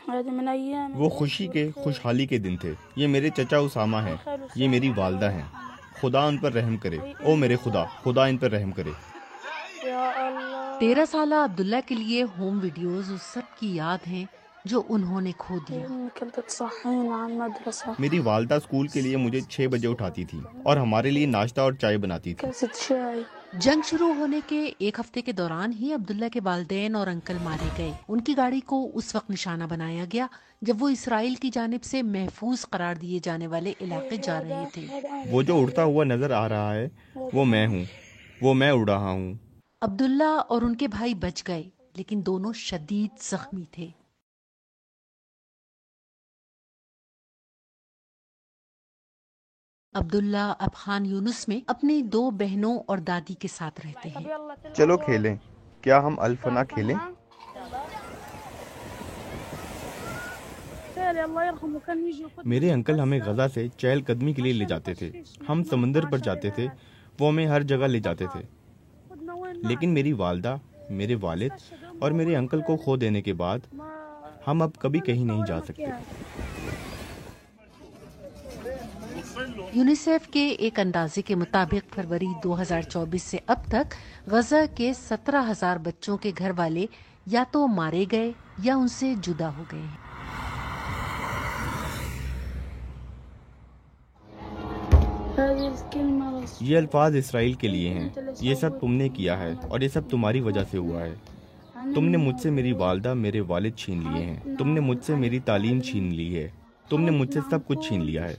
وہ خوشی کے خوشحالی کے دن تھے۔ یہ میرے چچا اسامہ ہیں، یہ میری والدہ ہیں۔ خدا ان پر رحم کرے، او میرے خدا، خدا ان پر رحم کرے۔ 13 سالہ عبداللہ کے لیے ہوم ویڈیوز اس سب کی یاد ہیں جو انہوں نے کھو دیا۔ میری والدہ اسکول کے لیے مجھے 6 بجے اٹھاتی تھی اور ہمارے لیے ناشتہ اور چائے بناتی تھی۔ جنگ شروع ہونے کے ایک ہفتے کے دوران ہی عبداللہ کے والدین اور انکل مارے گئے۔ ان کی گاڑی کو اس وقت نشانہ بنایا گیا جب وہ اسرائیل کی جانب سے محفوظ قرار دیے جانے والے علاقے جا رہے تھے۔ وہ جو اڑتا ہوا نظر آ رہا ہے وہ میں ہوں، وہ میں اڑ رہا ہوں۔ عبداللہ اور ان کے بھائی بچ گئے لیکن دونوں شدید زخمی تھے۔ عبداللہ اب خان یونس میں اپنی 2 بہنوں اور دادی کے ساتھ رہتے ہیں۔ چلو کھیلیں، کیا ہم الفنا کھیلیں؟ میرے انکل ہمیں غزہ سے چہل قدمی کے لیے لے جاتے تھے، ہم سمندر پر جاتے تھے، وہ ہمیں ہر جگہ لے جاتے تھے۔ لیکن میری والدہ، میرے والد اور میرے انکل کو کھو دینے کے بعد ہم اب کبھی کہیں نہیں جا سکتے۔ یونیسیف کے ایک اندازے کے مطابق فروری 2024 سے اب تک غزہ کے 17,000 بچوں کے گھر والے یا تو مارے گئے یا ان سے جدا ہو گئے ہیں۔ یہ الفاظ اسرائیل کے لیے ہیں، یہ سب تم نے کیا ہے اور یہ سب تمہاری وجہ سے ہوا ہے۔ تم نے مجھ سے میری والدہ، میرے والد چھین لیے ہیں، تم نے مجھ سے میری تعلیم چھین لی ہے، تم نے مجھ سے سب کچھ چھین لیا ہے۔